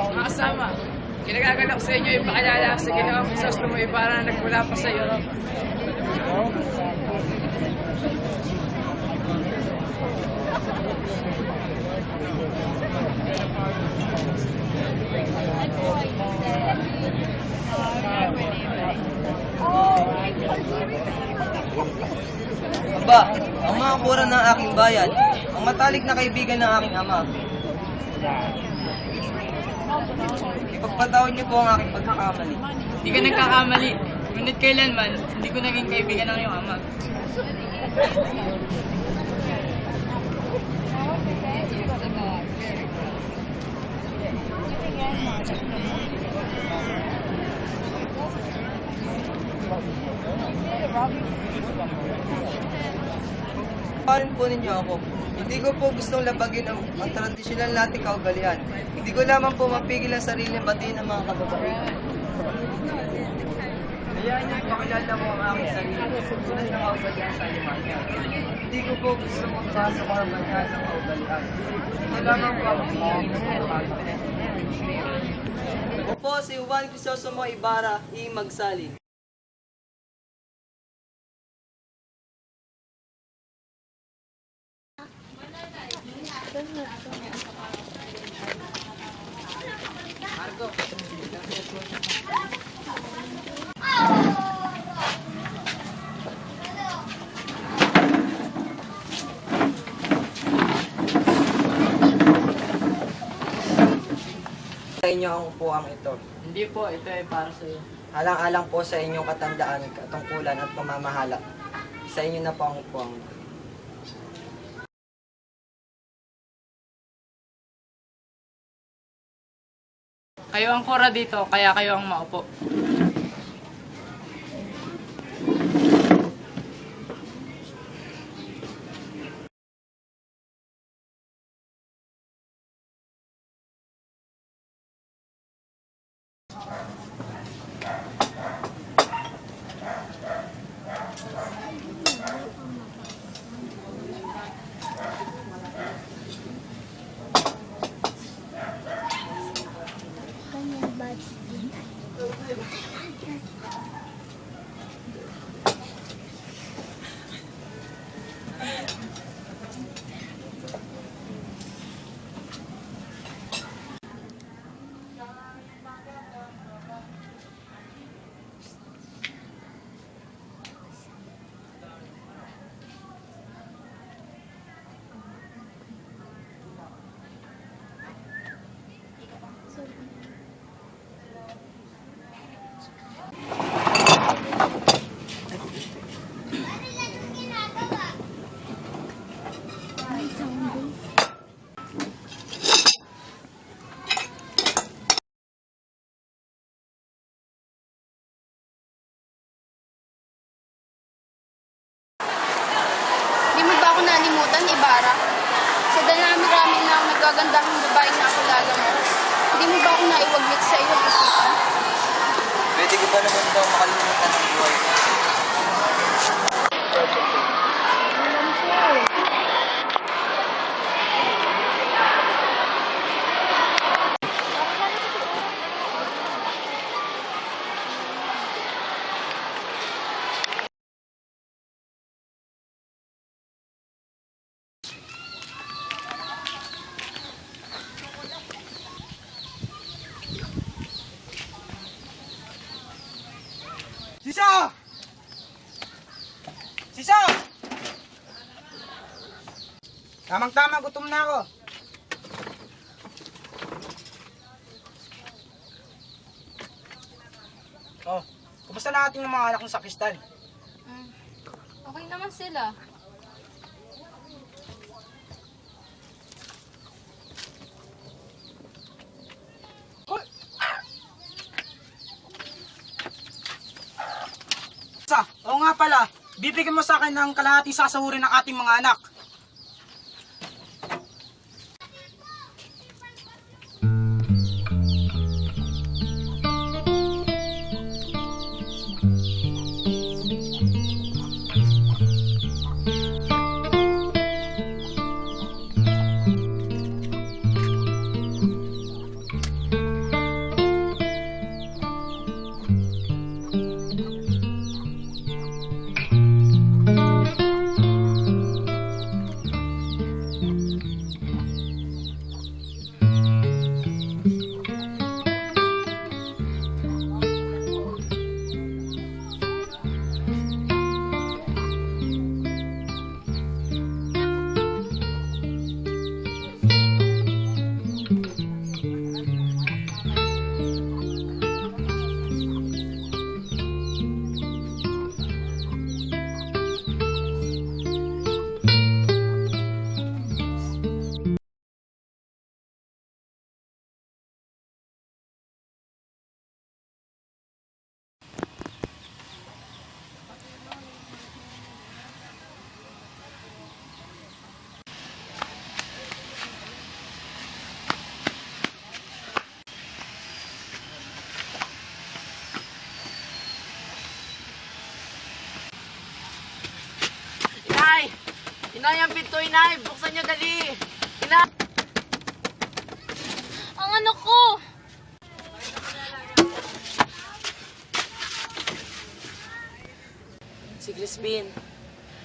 Mga kasama, kinagagalak sa inyo yung pakilala sa Ginoong Crisostomo Ibarra na nagmula pa sa Europe. Aba, ang mga kura ng aking bayan, ang matalik na kaibigan ng aking ama. Ipagpatawad niyo po ang aking pagkakamali. Hindi ka nagkakamali. Ngunit kailanman, hindi ko naging kaibigan ng iyong ama. Parin po ninyo ako. Hindi ko po gustong labagin ang tradisyonal nating kaugalian. Hindi ko lamang po mapigil ang sarili ng batiin ng mga kababaihan. Hayaan niyo ipakilala mo ang aking sarili. Tunay ng kaugalian sa Alemanya. Hindi ko po gusto magpasok ang banyan ng kaugalian. Ito lamang po ang pigil ng pagpapagod. Ako po si Juan Crisostomo Ibarra, Magsalin. Sa inyo ang upuang ito. Hindi po, ito ay para sa iyo. Alang-alang po sa inyong katandaan, katungkulan at pamamahala. Sa inyo na po ang upuang ito. Kayo ang kura dito, kaya kayo ang maupo. Di mo ba ako nalimutan, Ibarra? Sa dami-rami na ang nagagandahang babaeng nakilala mo, di mo ba ako naiwaglit sa iyong isipan? Pwede ko ba naman daw makalimutan ang buhay ko? Sisa! Sisa! Tamang-tama, gutom na ako. Oh, kumusta na ating mga anak ng sakristan? Okay naman sila. Oo nga pala, bibigyan mo sa akin ng kalahating sasahurin ng ating mga anak. Dito, inay! Buksan niyo, dali! Inay! Ang anak ko! Si Crispin.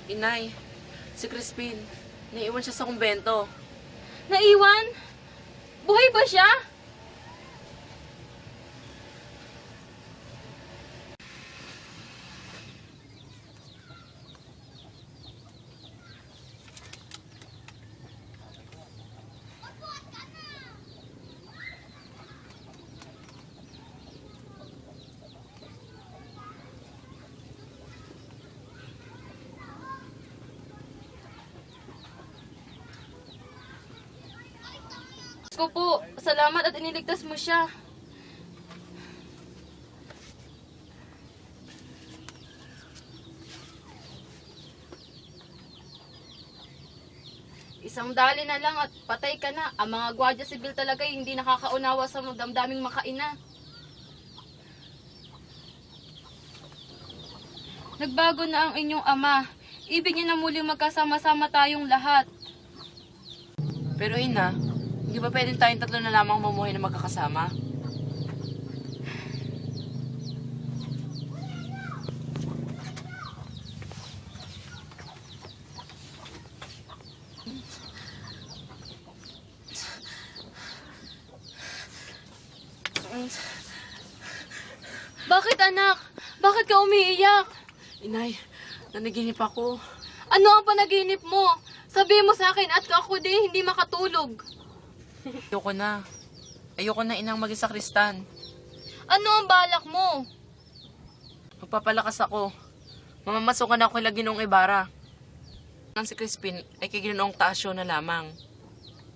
Inay, si Crispin. Naiwan siya sa kumbento. Naiwan? Buhay ba siya? Diyos ko po, salamat at iniligtas mo siya. Isang dali na lang at patay ka na. Ang mga gwardiya sibil talaga hindi nakakaunawa sa damdaming makaina. Nagbago na ang inyong ama. Ibig niya na muling magkasama-sama tayong lahat. Pero ina, hindi ba pwedeng tayong tatlo na lamang mamuhay na magkakasama? Bakit anak? Bakit ka umiiyak? Inay, nanaginip ako. Ano ang panaginip mo? Sabihin mo sa akin at ako din hindi makatulog. Ayoko na. Ayoko na inang maging sakristan. Ano ang balak mo? Magpapalakas ako. Mamamasukan ako kay Ginoong Ibarra. Ang si Crispin ay kay Ginoong Tasyo na lamang.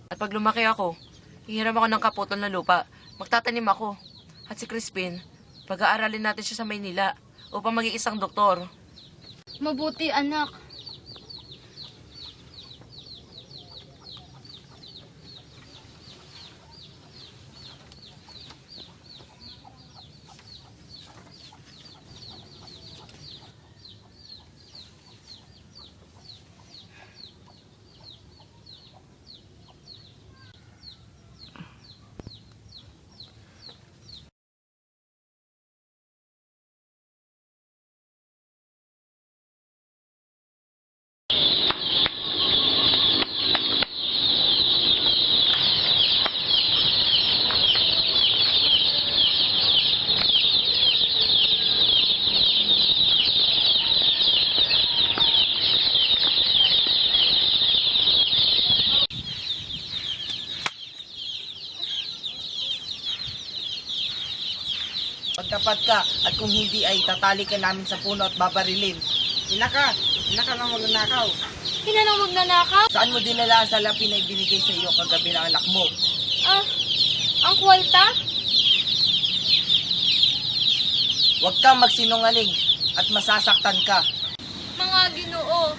At pag lumaki ako, hihiram ako ng kaputol na lupa. Magtatanim ako. At si Crispin, pag-aaralin natin siya sa Maynila upang maging isang doktor. Mabuti anak. Pagtapat ka at kung hindi ay tatali ka namin sa puno at babarilin. Inaka lang magnanakaw. Hinanang magnanakaw? Saan mo dinala ang salapi na ibinigay sa iyo kagabi ng anak mo? Ah, ang kwalta? Huwag kang magsinungaling at masasaktan ka. Mga Ginoo,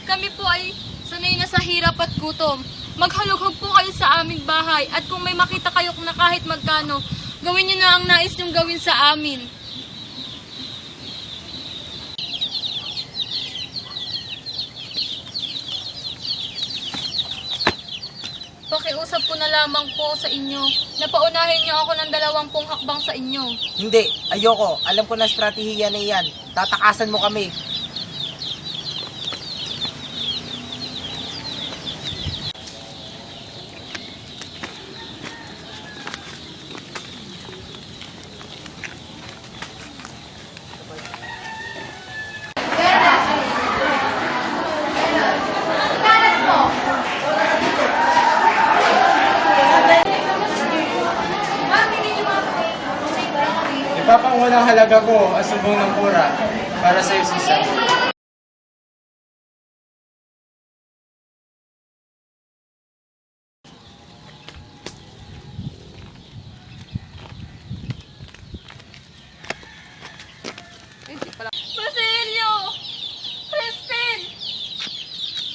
kami po ay sanay na sa hirap at gutom. Maghalughog po kayo sa aming bahay at kung may makita kayo na kahit magkano, gawin niyo na ang nais niyong gawin sa amin. Pakiusap ko na lamang po sa inyo na paunahin niyo ako ng 20 hakbang sa inyo. Hindi, ayoko. Alam ko na estratehiya na iyan. Tatakasan mo kami. Ipapangunang halaga ko ang subong ng pura para sa iyo, Sisa. Basilio! Crispin!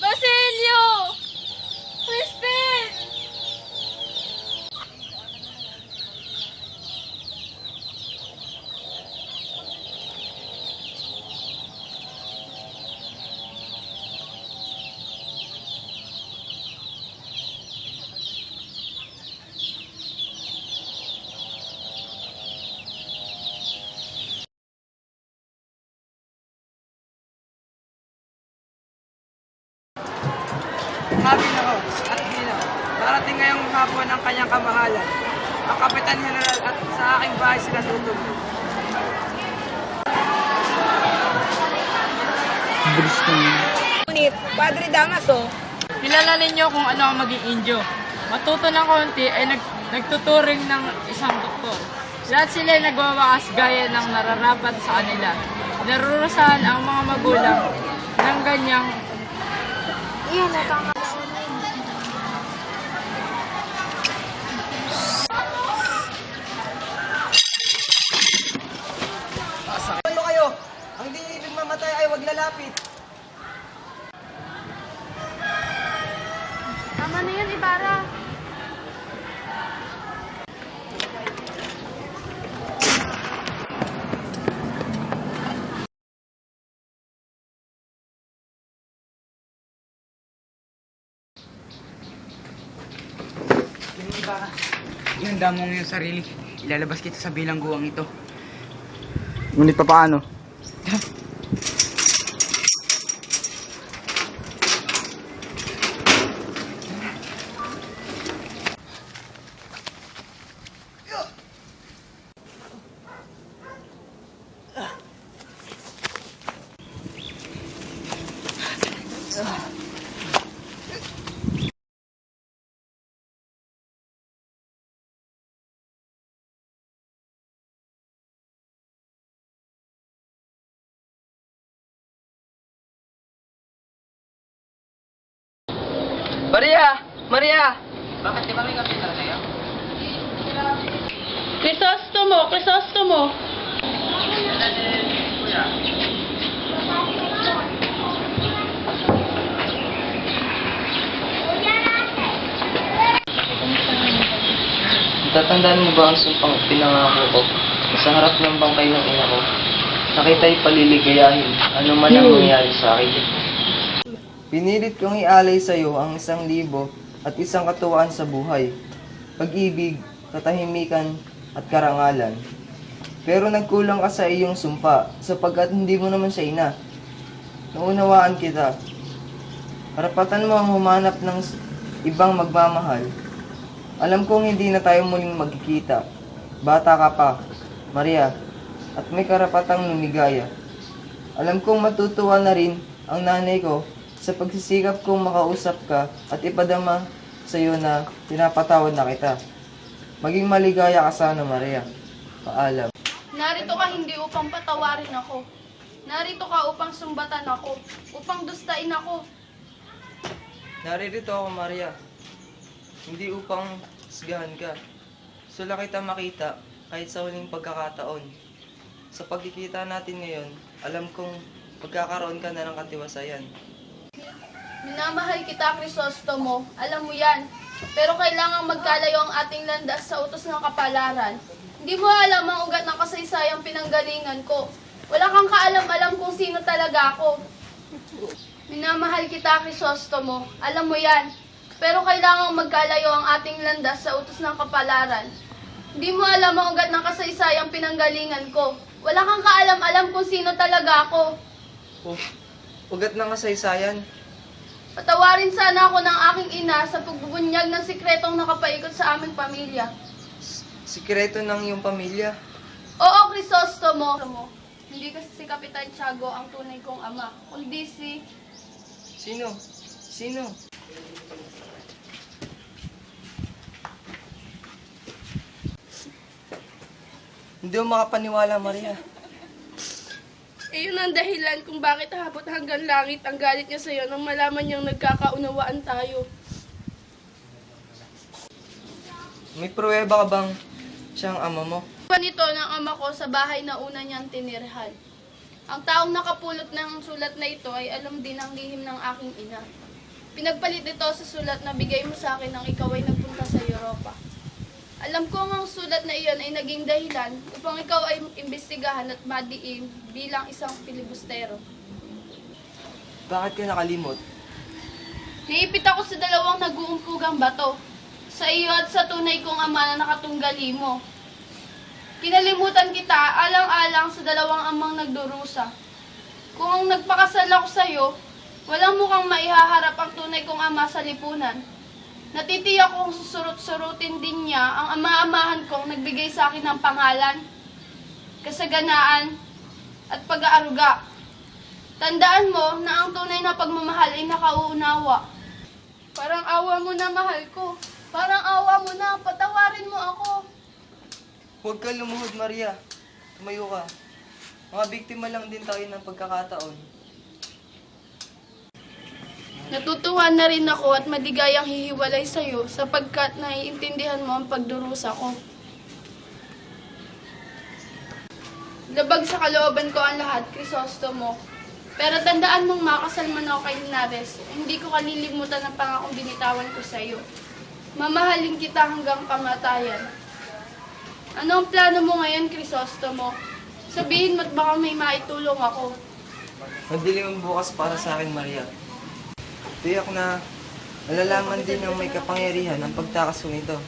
Basilio! Crispin! Darating ngayong hapon ang kanyang kamahalan. Ang Kapitan General at sa aking bahay sila tutugtog. Ngunit, Padre Damaso, Kilalanin niyo kung ano ang maging Indio. Matuto ng konti ay nagtuturing ng isang doktor. Lahat sila ay nagwawakas gaya ng nararapat sa kanila. Narurusahan ang mga magulang ng ganyang Ano kayo? Ang di ibig mamatay ay wag lalapit. Tama na yan, Ibarra. Ihanda mo ngayong sarili. Ilalabas kita sa bilangguang ito. Ngunit paano? Maria! Maria! Crisostomo! Crisostomo! Tatandaan mo ba ang sumpang pinangako ko sa harap ng bangkay ng ina ko? Nakita'y paliligayahin, ano man ang mangyari sa akin. Pinilit kong ialay sa iyo ang 1,000 at isang katuwaan sa buhay, pag-ibig, katahimikan, at karangalan. Pero nagkulang ka sa iyong sumpa, sapagkat hindi mo naman siya ina. Naunawaan kita. Karapatan mo ang humanap ng ibang magmamahal. Alam kong hindi na tayo muling magkikita. Bata ka pa, Maria, at may karapatang lumigaya. Alam kong matutuwa na rin ang nanay ko sa pagsisikap kong makausap ka at ipadama sa iyo na pinapatawad na kita. Maging maligaya ka sana, Maria. Paalam. Narito ka hindi upang patawarin ako. Narito ka upang sumbatan ako. Upang dustain ako. Naririto ako, Maria. Hindi upang sigahan ka. Gusto lang kita makita kahit sa huling pagkakataon. Sa pagkikita natin ngayon, alam kong magkakaroon ka na ng katiwasayan. Minamahal kita, Crisostomo. Alam mo yan. Pero kailangang magkalayo ang ating landas sa utos ng kapalaran. Hindi mo alam ang ugat ng kasaysayang pinanggalingan ko. Wala kang kaalam-alam kung sino talaga ako. Minamahal kita, Crisostomo. Alam mo yan. Pero kailangang magkalayo ang ating landas sa utos ng kapalaran. Hindi mo alam ang ugat ng kasaysayang pinanggalingan ko. Wala kang kaalam-alam kung sino talaga ako. Ugat ng kasaysayan. Patawarin sana ako ng aking ina sa pagbubunyag ng sikretong nakapaikot sa aming pamilya. Sikreto ng iyong pamilya. Oo, Crisostomo. Hindi kasi si Kapitan Tiago ang tunay kong ama, kundi si... Sino? Sino? Hindi mo makapaniwala, Maria. Iyon ang dahilan kung bakit habot hanggang langit ang galit niya sa'yo nang malaman niyang nagkakaunawaan tayo. May pruweba ka bang siyang ama mo? Panito ng ama ko sa bahay na una niyang tinirhan. Ang taong nakapulot ng sulat na ito ay alam din ang lihim ng aking ina. Pinagpalit ito sa sulat na bigay mo sa akin nang ikaw ay nagpunta sa Europa. Alam ko ang sulat na iyon ay naging dahilan upang ikaw ay imbestigahan at madiin bilang isang filibustero. Bakit ka nakalimot? Niipit ako sa dalawang nag-uumpugang bato, sa iyo at sa tunay kong ama na nakatunggali mo. Kinalimutan kita alang-alang sa dalawang amang nagdurusa. Kung nagpakasal ako sa iyo, walang mukhang maihaharap ang tunay kong ama sa lipunan. Natitiyak kong susurut-surutin din niya ang ama-amahan kong nagbigay sa akin ng pangalan, kasaganaan, at pag-aaruga. Tandaan mo na ang tunay na pagmamahal ay nakauunawa. Parang awa mo na, mahal ko. Parang awa mo na, patawarin mo ako. Huwag ka lumuhod, Maria. Tumayo ka. Mga biktima lang din tayo ng pagkakataon. Natutuwa na rin ako at maligayang hihiwalay sa'yo sapagkat naiintindihan mo ang pagdurusa ko. Labag sa kalooban ko ang lahat, Crisostomo. Pero tandaan mong makasal man ako kay Linares, hindi ko kalilimutan ang pangakong binitawan ko sa'yo. Mamahalin kita hanggang kamatayan. Ano ang plano mo ngayon, Crisostomo? Sabihin mo't baka may maitulong ako. Madilim ang bukas para sa akin, Maria. Tiyak na malalaman din ng may kapangyarihan ang pagtakas ko nito.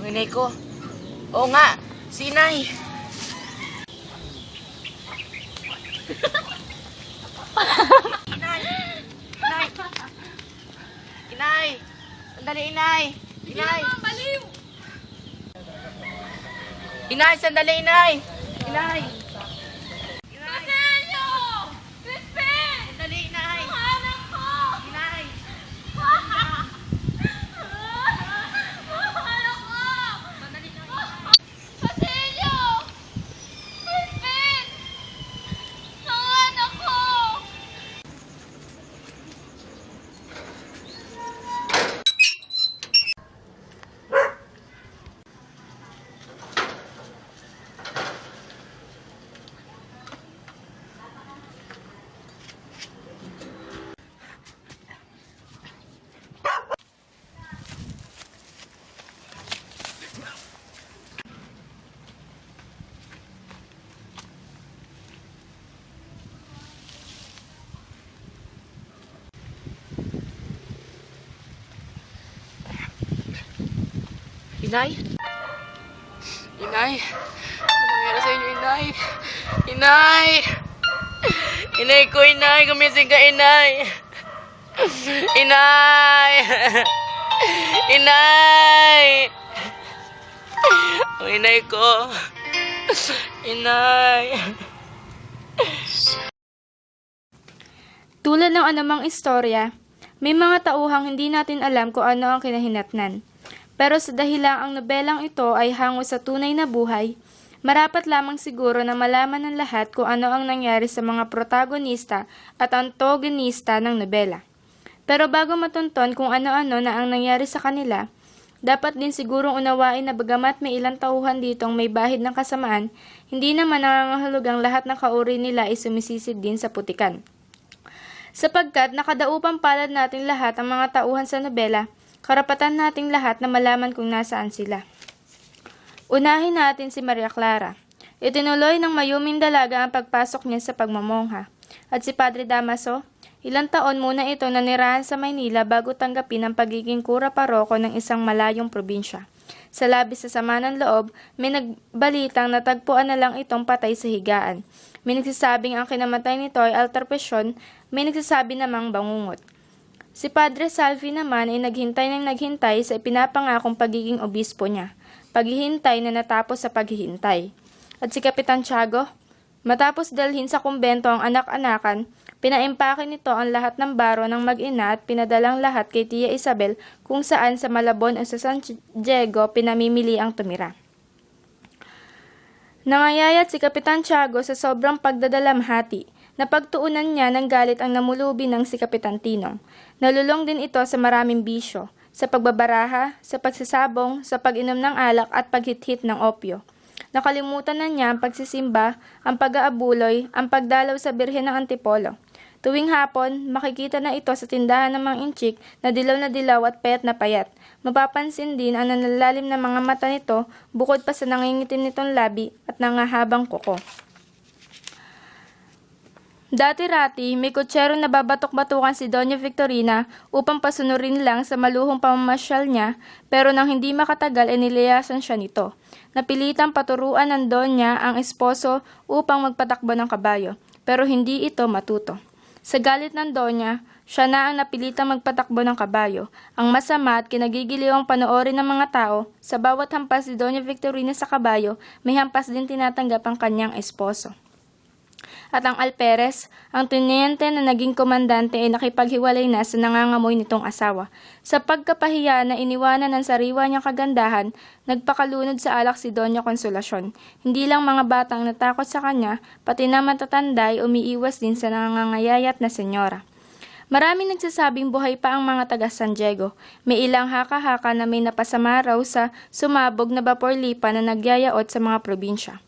Ang inay ko. Oo nga, si inay. Inay! Inay! Inay! Sandali, inay! Inay! Baliw! Inay, sandali, inay! Inay! Basilio! Crispin! Sandali, inay! Ang anak ko! Inay! Basilio! Crispin! Ang anak ko! Inay? Inay? Ano nangyari sa inyo, inay? Inay! Inay ko, inay! Gumising ka, inay! Inay! Inay! Ang inay ko. Inay! Tulad ng anumang istorya, may mga tauhang hindi natin alam kung ano ang kinahinatnan. Pero sa dahilang ang nobelang ito ay hango sa tunay na buhay, marapat lamang siguro na malaman ng lahat kung ano ang nangyari sa mga protagonista at antagonista ng nobela. Pero bago matunton kung ano-ano na ang nangyari sa kanila, dapat din sigurong unawain na bagamat may ilang tauhan ditong may bahid ng kasamaan, hindi naman nangangahulugang lahat ng kauri nila ay sumisisid din sa putikan. Sapagkat nakadaupang palad natin lahat ang mga tauhan sa nobela, karapatan nating lahat na malaman kung nasaan sila. Unahin natin si Maria Clara. Itinuloy ng mayuming dalaga ang pagpasok niya sa pagmamongha. At si Padre Damaso, ilang taon muna ito nanirahan sa Maynila bago tanggapin ang pagiging kura paroko ng isang malayong probinsya. Sa labis sa sama ng loob, may nagbalitang natagpuan na lang itong patay sa higaan. May nagsasabing ang kinamatay nito ay alterpesyon, may nagsasabi namang bangungot. Si Padre Salvi naman ay naghintay sa ipinapangakong pagiging obispo niya. Paghihintay na natapos sa paghihintay. At si Kapitan Tiago, matapos dalhin sa kumbento ang anak-anakan, pinaimpake nito ang lahat ng baro ng mag-ina at pinadalang lahat kay Tia Isabel kung saan sa Malabon o sa San Diego pinamimili ang tumira. Nangayayat si Kapitan Tiago sa sobrang pagdadalamhati. Napagtuunan niya ng galit ang namulubi ng si Kapitan Tinong. Nalulong din ito sa maraming bisyo, sa pagbabaraha, sa pagsasabong, sa pag-inom ng alak at paghithit ng opyo. Nakalimutan na niya ang pagsisimba, ang pag-aabuloy, ang pagdalaw sa Birhen ng Antipolo. Tuwing hapon, makikita na ito sa tindahan ng mga inchik na dilaw at payat na payat. Mapapansin din ang nanlalalim na mga mata nito bukod pa sa nangingitim nitong labi at nangahabang kuko. Dati-rati, may kutsero na babatok-batukan si Doña Victorina upang pasunurin lang sa maluhong pamamasyal niya, pero nang hindi makatagal ay nilayasan siya nito. Napilitang paturuan ng Doña ang esposo upang magpatakbo ng kabayo, pero hindi ito matuto. Sa galit ng Doña, siya na ang napilitang magpatakbo ng kabayo. Ang masama at kinagigiliwang panoorin ng mga tao, sa bawat hampas ni Doña Victorina sa kabayo, may hampas din tinatanggap ang kanyang esposo. At ang alperes, ang teniente na naging komandante ay nakipaghiwalay na sa nangangamoy nitong asawa. Sa pagkapahiya na iniwanan ng sariwa niyang kagandahan, nagpakalunod sa alak si Doña Consolacion. Hindi lang mga batang natakot sa kanya, pati na matatanda ay umiiwas din sa nangangayayat na senyora. Maraming nagsasabing buhay pa ang mga taga San Diego. May ilang haka-haka na may napasama raw sa sumabog na baporlipa na nagyayaot sa mga probinsya.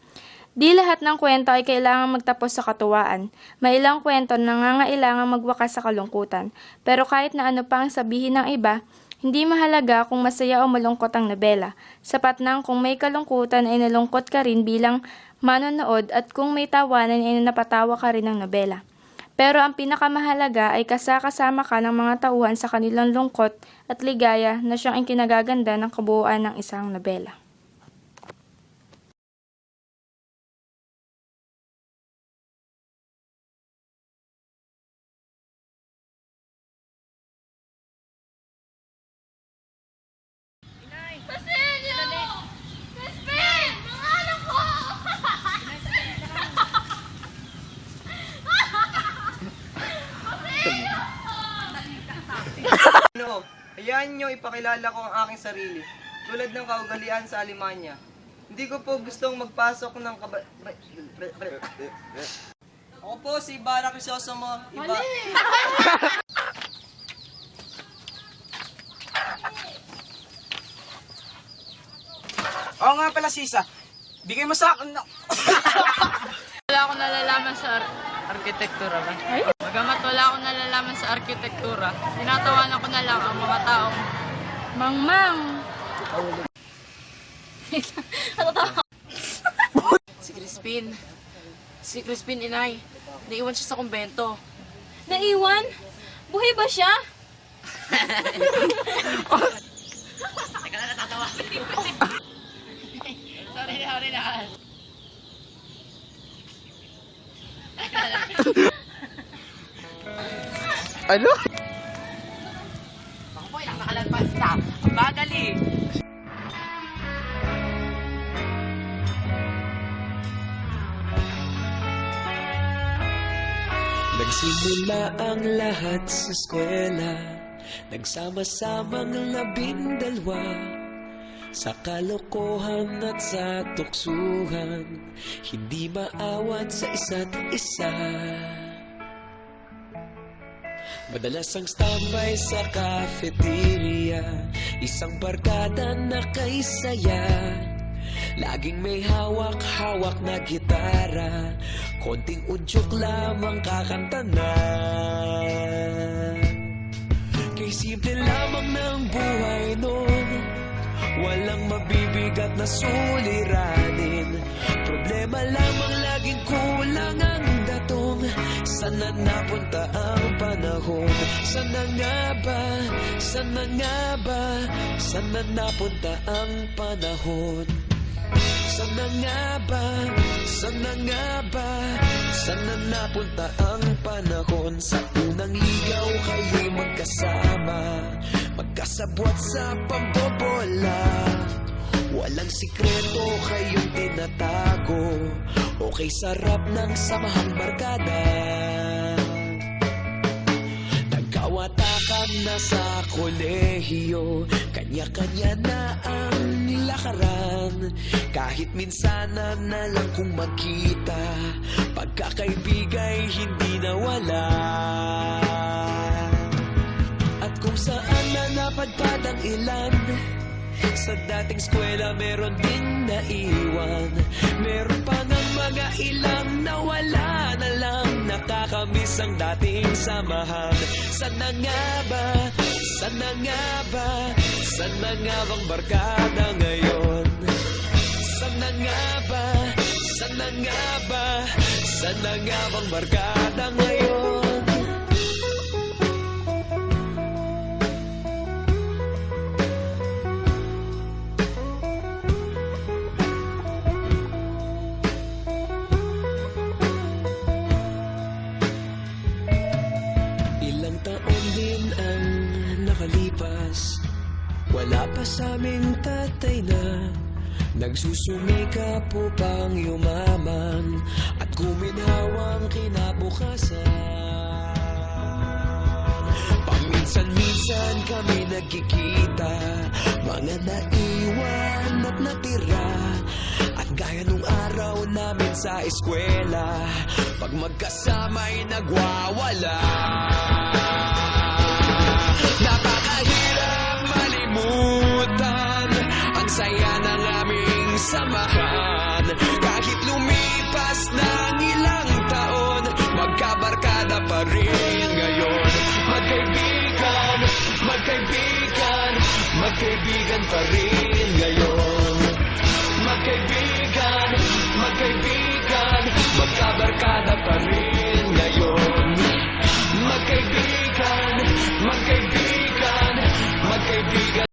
Di lahat ng kwento ay kailangang magtapos sa katuwaan. May ilang kwento na nangangailangang magwakas sa kalungkutan. Pero kahit na ano pa ang sabihin ng iba, hindi mahalaga kung masaya o malungkot ang nobela. Sapat nang kung may kalungkutan ay nalungkot ka rin bilang manonood at kung may tawanan ay napatawa ka rin ng nobela. Pero ang pinakamahalaga ay kasama ka ng mga tauhan sa kanilang lungkot at ligaya na siyang kinagaganda ng kabuuan ng isang nobela. Basilio! Crispin! Mga anak ko! Ano, hayaan nyo ipakilala ko ang aking sarili. Tulad ng kaugalian sa Alemanya. Hindi ko po gustong magpasok ng Ako po si Ibarra Crisostomo. Oo nga pala, Sisa. Bigay mo sa akin na... Wala akong nalalaman sa arkitektura ba? Bagamat wala akong nalalaman sa arkitektura, tinatawanan ko na lang ang mga taong Mangmang! Si Crispin, inay. Naiwan siya sa kumbento. Naiwan? Buhay ba siya? Ano? bagali. Nagsimula ang lahat sa eskwela, nagsama-samang 12 sa kalokohan at sa tuksuhan, hindi maawat sa isa't isa. Madalas ang standby sa cafeteria, isang barkada na kaisaya. Laging may hawak-hawak na gitara, konting udyok lamang kakanta na. Kay simple lamang ng buhay noon, walang mabibigat na suliranin. Problema lamang laging kulang ang datong. Sana napunta ang panahon? Sana nga ba? Sana nga ba? Sana napunta ang panahon? Sana nga ba? Sana nga ba? Sana napunta ang panahon? Sa unang ligaw kayo'y magkasama, magkasabwat sa pambobola. Walang sikreto kayong tinatago, okay sarap ng samahang barkada. Nagkawatakan na sa kolehiyo, kanya-kanya na ang nilakaran. Kahit minsanan na lang kung magkita, pagkakaibigay hindi nawala. At kung saan na napadpad ang ilan, Sa dating eskwela meron din naiwan. Meron pa ng mga ilang nawala na lang. Nakakamiss ang dating samahan. Sana nga ba? Sana nga ba? Sana nga bang barkada ngayon? Sana nga ba? Sana nga ba? Sana nga bang barkada ngayon? Ilang taon din ang nakalipas, wala pa sa aming tatay na nagsusumikap upang yumaman at kuminhawang kinabukasan. Paminsan-minsan kami nagkikita, mga naiwan at natira. At gaya nung araw namin sa eskwela, pag magkasama'y nagwawala. Napakahirap malimutan ang saya ng aming samahan. Kahit lumipas ng ilang taon, magkabarkada pa rin ngayon. Magkaibigan, magkaibigan, magkaibigan pa rin ngayon. Magkaibigan, magkaibigan, magkabarkada pa rin ngayon. Magkaibigan, magkaibigan,